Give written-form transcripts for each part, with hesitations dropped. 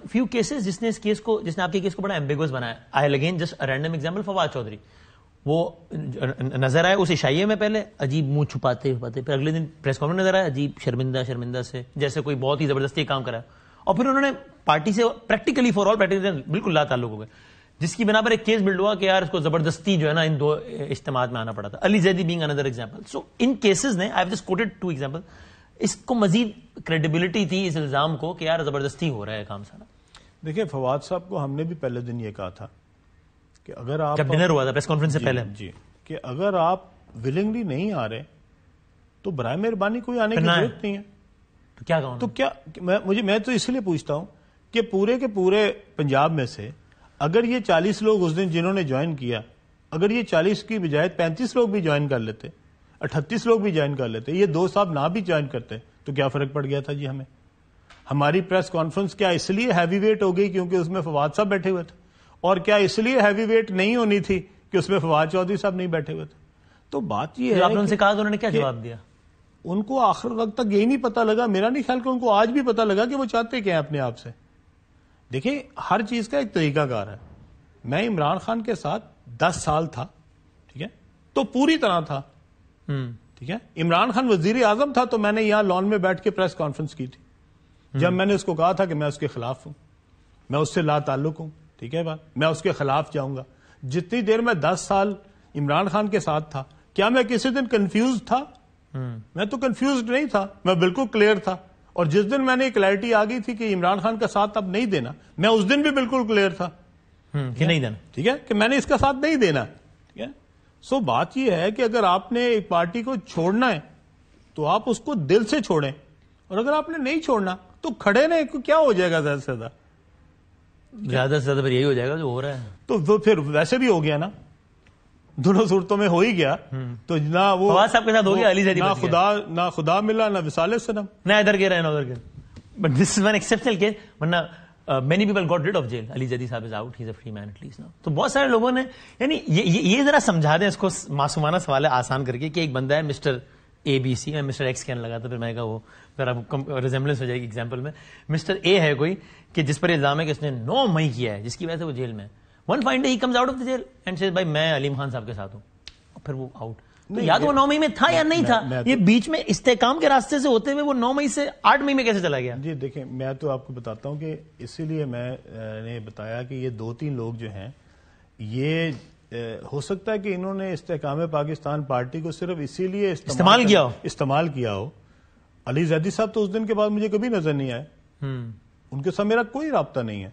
few cases جس نے آپ کے کیس کو بڑا ایمبیگوس بنایا. I'll again just a random example Fawad Chaudhry. وہ نظر آئے اس عشائیے میں پہلے عجیب منہ چھپاتے پھر اگلے دن پریس کانفرنس نظر آیا عجیب شرمندہ سے جیسے کوئی بہت ہی زبردستی کام کرا, اور پھر انہوں نے پارٹی سے پریکٹیکلی فار آل پارٹی بالکل لا تعلق ہو گئے, جس کی بنا پر ایک کیس بلڈ ہوا کہ یار اس کو زبردستی جو ہے نا ان 2 اجتماعات میں آنا پڑا تھا. Ali Zaidi being under example. So in cases نے, I have just quoted 2 example, اس کو مزید کریڈیبلٹی تھی اس الزام کو کہ یار زبردستی ہو رہا ہے کام سارا. دیکھیں فواد صاحب کو ہم نے بھی پہلے دن یہ کہا تھا کہ اگر آپ جب ڈنر ہوا تھا پریس کانفرنس سے پہلے جی کہ اگر آپ ولنگلی نہیں آ رہے تو برائے مہربانی کوئی آنے کی ضرورت نہیں ہے. تو کیا کہوں تو کیا میں تو اس لیے پوچھتا ہوں کہ پورے کے پورے پنجاب میں سے اگر یہ 40 لوگ اس دن جنہوں نے جوائن کیا, اگر یہ 40 کی بجائے 35 لوگ بھی جوائن کر لیتے, 38 لوگ بھی جوائن کر لیتے, یہ 2 صاحب نہ بھی جوائن کرتے تو کیا فرق پڑ گیا تھا جی ہمیں. ہماری پریس کانفرنس کیا اس لیے ہیوی ویٹ ہو گئی کیونکہ اس میں فواد صاحب بیٹھے ہوئے تھے, اور کیا اس لیے ہیوی ویٹ نہیں ہونی تھی کہ اس میں فواد چودھری صاحب نہیں بیٹھے ہوئے تھے. تو بات یہ ہے آپ نے ان سے کہا تو انہوں نے کیا جواب دیا؟ ان کو آخر وقت تک یہی نہیں پتا لگا, میرا نہیں خیال کہ ان کو آج بھی پتا لگا کہ وہ چاہتے کیا اپنے آپ سے. دیکھیں ہر چیز کا ایک طریقہ کار ہے. میں عمران خان کے ساتھ 10 سال تھا, ٹھیک ہے, تو پوری طرح تھا, ٹھیک ہے. عمران خان وزیر اعظم تھا تو میں نے یہاں لان میں بیٹھ کے پریس کانفرنس کی تھی جب میں نے اس کو کہا تھا کہ میں اس کے خلاف ہوں, میں اس سے لا تعلق ہوں, ٹھیک ہے بات, میں اس کے خلاف جاؤں گا. جتنی دیر میں 10 سال عمران خان کے ساتھ تھا, کیا میں کسی دن کنفیوز تھا؟ میں تو کنفیوزڈ نہیں تھا, میں بالکل کلیئر تھا. اور جس دن میں نے کلیئرٹی آ گئی تھی کہ عمران خان کا ساتھ اب نہیں دینا, میں اس دن بھی بالکل کلیئر تھا کہ نہیں دینا, ٹھیک ہے, کہ میں نے اس کا ساتھ نہیں دینا, ٹھیک ہے. سو بات یہ ہے کہ اگر آپ نے ایک پارٹی کو چھوڑنا ہے تو آپ اس کو دل سے چھوڑیں, اور اگر آپ نے نہیں چھوڑنا تو کھڑے رہیں. کیا ہو جائے گا زیادہ سے زیادہ پھر یہی ہو جائے گا جو ہو رہا ہے. تو وہ پھر ویسے بھی ہو گیا نا, دونوں صورتوں میں ہو ہی گیا. تو نہ وہ فواد صاحب کے ساتھ ہو گیا, علی زیدی نہ خدا ملا نہ وصال سنم, نہ ادھر کے رہے نہ ادھر کے. But this is one exceptional case, ورنہ many people got rid of jail. علی زیدی صاحب is out, he is a free man at least now. تو بہت سارے لوگوں نے, یعنی یہ ذرا سمجھا دیں اس کو معصومانہ سوال ہے آسان کر کے, کہ ایک بندہ ہے مسٹر اے بی سی, میں مسٹر ایکس کہنے لگا تو پھر میں کہا وہ ذرا ریزمبلنس ہو جائے گی ایگزامپل میں. مسٹر اے ہے کوئی کہ جس پر الزام ہے کہ اس نے 9 مئی کیا ہے جس کی وجہ سے وہ جیل میں ہے. ون فائن ڈے ہی comes out of the jail and says بھائی میں علیم خان صاحب کے ساتھ ہوں, اور پھر وہ آؤٹ. تو یا تو وہ 9 مئی میں تھا یا نہیں تھا, یہ بیچ میں استحکام کے راستے سے ہوتے ہوئے وہ 9 مئی سے 8 مئی میں کیسے چلا گیا؟ جی دیکھیں میں تو آپ کو بتاتا ہوں کہ اسی لیے میں نے بتایا کہ یہ 2-3 لوگ جو ہیں, یہ ہو سکتا ہے کہ انہوں نے استحکام پاکستان پارٹی کو صرف اسی لیے استعمال کیا ہو. علی زیدی صاحب تو اس دن کے بعد مجھے کبھی نظر نہیں آئے, ان کے ساتھ میرا کوئی رابطہ نہیں ہے,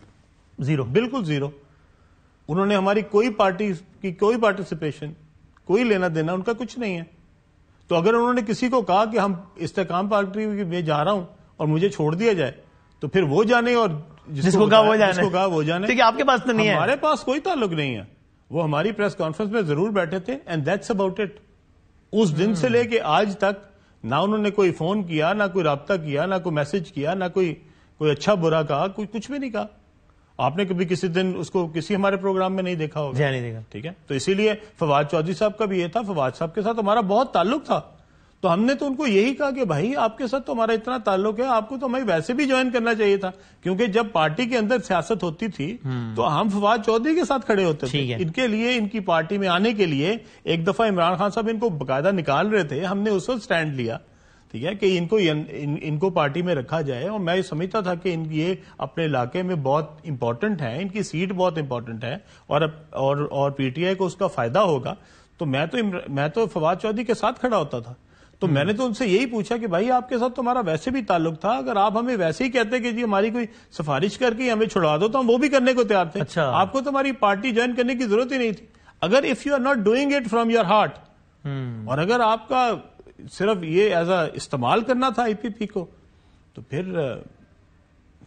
زیرو, بالکل زیرو. انہوں نے ہماری کوئی پارٹی کی کوئی پارٹیسپیشن, کوئی لینا دینا ان کا کچھ نہیں ہے. تو اگر انہوں نے کسی کو کہا کہ ہم استحکام پارٹی میں جا رہا ہوں اور مجھے چھوڑ دیا جائے تو پھر وہ جانے, اور جس کو کہا وہ جانے. ٹھیک ہے, آپ کے پاس تو نہیں ہے, ہمارے پاس کوئی تعلق نہیں ہے. وہ ہماری پریس کانفرنس میں ضرور بیٹھے تھے اینڈ دیٹس اباؤٹ اٹ. اس دن سے لے کے آج تک نہ انہوں نے کوئی فون کیا, نہ کوئی رابطہ کیا, نہ کوئی میسج کیا, نہ کوئی اچھا برا کہا, کچھ بھی نہیں کہا. آپ نے کبھی کسی دن اس کو کسی ہمارے پروگرام میں نہیں دیکھا ہوگا, نہیں دیکھا, ٹھیک ہے. تو اسی لیے فواد چودھری صاحب کا بھی یہ تھا, فواد صاحب کے ساتھ ہمارا بہت تعلق تھا, تو ہم نے تو ان کو یہی کہا کہ بھائی آپ کے ساتھ تو ہمارا اتنا تعلق ہے, آپ کو تو ہمیں ویسے بھی جوائن کرنا چاہیے تھا, کیونکہ جب پارٹی کے اندر سیاست ہوتی تھی تو ہم فواد چودھری کے ساتھ کھڑے ہوتے تھے. ان کے لیے, ان کی پارٹی میں آنے کے لیے ایک دفعہ عمران خان صاحب ان کو باقاعدہ نکال رہے تھے, ہم نے اس وقت سٹینڈ لیا, ٹھیک ہے, کہ ان کو پارٹی میں رکھا جائے. اور میں یہ سمجھتا تھا کہ یہ اپنے علاقے میں بہت امپورٹنٹ ہے, ان کی سیٹ بہت امپورٹنٹ ہے, اور پی ٹی آئی کو اس کا فائدہ ہوگا. تو میں تو فواد چودھری کے ساتھ کھڑا ہوتا تھا. تو میں نے تو ان سے یہی پوچھا کہ بھائی آپ کے ساتھ تو ہمارا ویسے بھی تعلق تھا, اگر آپ ہمیں ویسے ہی کہتے کہ جی ہماری کوئی سفارش کر کے ہمیں چھڑوا دو تو ہم وہ بھی کرنے کو تیار تھے. آپ کو تو ہماری پارٹی جوائن کرنے کی ضرورت ہی نہیں تھی. اگر if you are not doing it from your heart, اور اگر آپ کا صرف یہ ایز اے استعمال کرنا تھا آئی پی پی کو, تو پھر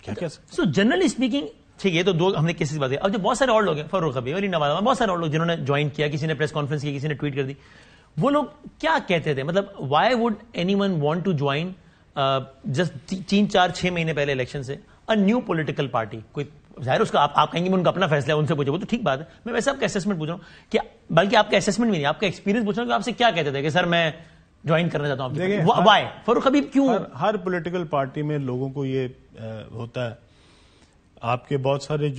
کیا کہہ سکتے. سو جنرلی اسپیکنگ, ٹھیک ہے, تو 2 ہم نے کسی سے بات کی. اب جو بہت سارے اور لوگ ہیں, فاروق حبیب, علی نواز, بہت سارے اور لوگ جنہوں نے جوائن کیا, کسی نے پریس کانفرنس کی, کسی نے ٹویٹ کر دی, وہ لوگ کیا کہتے تھے؟ مطلب why would anyone want to join just 3-4-6 مہینے پہلے الیکشن سے ا نیو پولیٹیکل پارٹی؟ کوئی ظاہر اس کا آپ کہیں گے ان کا اپنا فیصلہ ہے, ان سے پوچھو, وہ تو ٹھیک بات ہے. میں ویسے آپ کا اسیسمنٹ پوچھ رہا ہوں, کہ بلکہ آپ کا اسیسمنٹ بھی نہیں, آپ کا ایکسپیرینس پوچھ رہا ہوں کہ آپ سے کیا کہتے تھے کہ سر میں جوائن کرنا چاہتا ہوں. وائی فاروق حبیب کیوں؟ ہر پولیٹیکل پارٹی میں لوگوں کو یہ ہوتا ہے آپ کے بہت سارے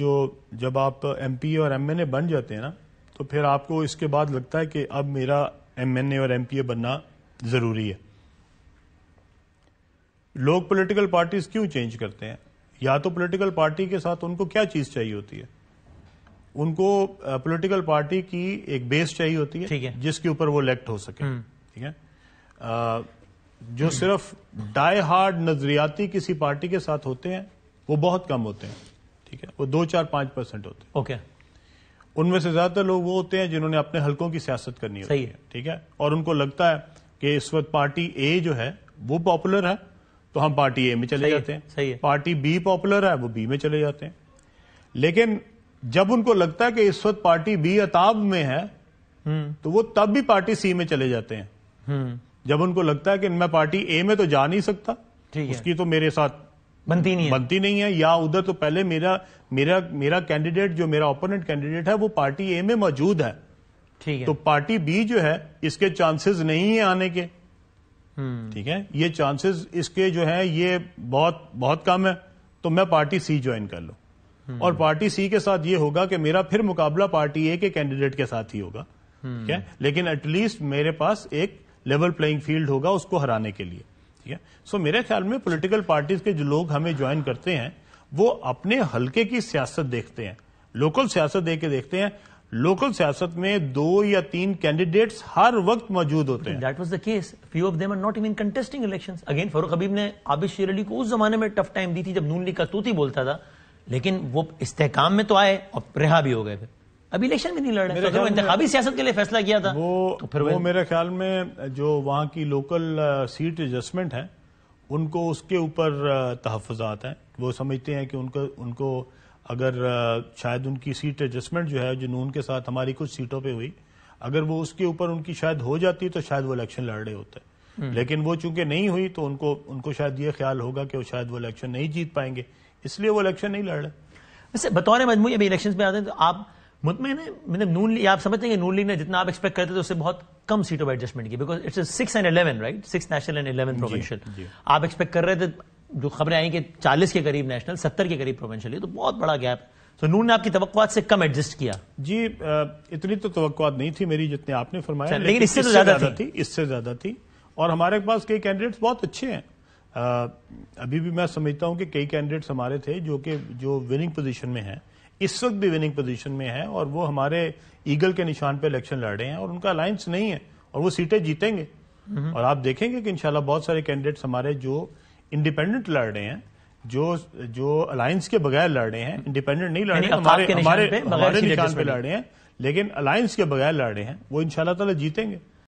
جب آپ ایم پی اور ایم این اے بن جاتے ہیں نا تو پھر آپ کو اس کے بعد لگتا ہے کہ اب میرا ایم این اے اور ایم پی اے بننا ضروری ہے. لوگ پولیٹیکل پارٹیز کیوں چینج کرتے ہیں؟ یا تو پولیٹیکل پارٹی کے ساتھ ان کو کیا چیز چاہیے ہوتی ہے؟ ان کو پولیٹیکل پارٹی کی ایک بیس چاہیے ہوتی ہے جس کے اوپر وہ الیکٹ ہو سکے. ٹھیک ہے. جو صرف ڈائی ہارڈ نظریاتی کسی پارٹی کے ساتھ ہوتے ہیں وہ بہت کم ہوتے ہیں. ٹھیک ہے. وہ 2-4-5% ہوتے ہیں. اوکے. ان میں سے زیادہ تر لوگ وہ ہوتے ہیں جنہوں نے اپنے حلقوں کی سیاست کرنی ہوتی ہے. ٹھیک ہے. اور ان کو لگتا ہے کہ اس وقت پارٹی اے جو ہے وہ پاپولر ہے تو ہم پارٹی اے میں چلے جاتے ہیں. پارٹی بی پاپولر ہے وہ بی میں چلے جاتے ہیں. لیکن جب ان کو لگتا ہے کہ اس وقت پارٹی بی عتاب میں ہے تو وہ تب بھی پارٹی سی میں چلے جاتے ہیں. جب ان کو لگتا ہے کہ میں پارٹی اے میں تو جا نہیں سکتا, اس کی تو میرے ساتھ بنتی نہیں ہے, یا ادھر تو پہلے میرا کینڈیڈیٹ جو میرا اوپوننٹ کینڈیڈیٹ ہے وہ پارٹی اے میں موجود ہے, تو پارٹی بی جو ہے اس کے چانسز نہیں ہیں آنے کے. ٹھیک ہے. یہ چانسز اس کے جو ہیں یہ بہت کم ہے, تو میں پارٹی سی جوائن کر لوں. اور پارٹی سی کے ساتھ یہ ہوگا کہ میرا پھر مقابلہ پارٹی اے کے کینڈیڈیٹ کے ساتھ ہی ہوگا. ٹھیک ہے. لیکن ایٹ لیسٹ میرے پاس ایک لیول پلئنگ فیلڈ ہوگا اس کو ہرانے کے لیے. ٹھیک ہے. سو میرے خیال میں پولیٹیکل پارٹیز کے جو لوگ ہمیں جوائن کرتے ہیں وہ اپنے حلقے کی سیاست دیکھتے ہیں, لوکل سیاست دیکھتے ہیں. لوکل سیاست میں 2 یا 3 کینڈیڈیٹس ہر وقت موجود ہوتے ہیں. That was the case. Few of them are not even contesting elections. Again, فاروق حبیب نے عابد شیر علی کو اس زمانے میں ٹف ٹائم دی تھی جب نون لیگ کا توتی بولتا تھا, لیکن وہ استحکام میں تو آئے اور رہا بھی ہو گئے. پھر ابھی الیکشن بھی نہیں لڑ رہے, تو انتخابی سیاست کے لیے فیصلہ کیا تھا. وہ میرے خیال میں جو وہاں کی لوکل سیٹ ایڈجسٹمنٹ ہے ان کو اس کے اوپر تحفظات ہیں. وہ سمجھتے ہیں کہ ان کو اگر شاید ان کی سیٹ ایڈجسٹمنٹ جو ہے جنون کے ساتھ ہماری کچھ سیٹوں پہ ہوئی, اگر وہ اس کے اوپر ان کی شاید ہو جاتی تو شاید وہ الیکشن لڑ رہے ہوتے. لیکن وہ چونکہ نہیں ہوئی تو ان کو شاید یہ خیال ہوگا کہ وہ شاید وہ الیکشن نہیں جیت پائیں گے, اس لیے وہ الیکشن نہیں لڑ رہے. ویسے بطور مجموعی ابھی الیکشن پہ آتے ہیں تو آپ مطمئن ہیں, مطلب نون لیگ آپ سمجھتے ہیں کہ نون لیگ نے جتنا آپ ایکسپیکٹ کرتے تھے اس سے بہت کم سیٹوں پہ ایڈجسٹمنٹ کی, because it's 6 and 11 right, 6 national and 11 provincial. آپ ایکسپیکٹ کر رہے تھے, جو خبریں آئیں کہ 40 کے قریب نیشنل, 70 کے قریب پروونشل, یہ تو بہت بڑا گیپ. تو نون نے آپ کی توقعات سے کم ایڈجسٹ کیا. جی اتنی تو توقعات نہیں تھی میری جتنے آپ نے فرمایا, لیکن اس سے تو زیادہ تھی. اور ہمارے پاس کئی کینڈیڈیٹس بہت اچھے ہیں. ابھی بھی میں سمجھتا ہوں کہ کئی کینڈیڈیٹس ہمارے تھے جو وننگ پوزیشن میں ہیں, اس وقت بھی وننگ پوزیشن میں ہیں, اور وہ ہمارے ایگل کے نشان پہ الیکشن لڑ رہے ہیں, اور ان کا الائنس نہیں ہے, اور وہ سیٹیں جیتیں گے. اور آپ دیکھیں گے کہ انشاءاللہ بہت سارے کینڈیڈیٹس ہمارے جو انڈیپینڈنٹ لڑ رہے ہیں, جو الائنس کے بغیر لڑ رہے ہیں, انڈیپینڈنٹ نہیں لڑ رہے ہیں, ہمارے نشان پہ لڑ رہے ہیں, لیکن الائنس کے بغیر لڑ رہے ہیں, وہ انشاءاللہ تعالی جیتیں گے.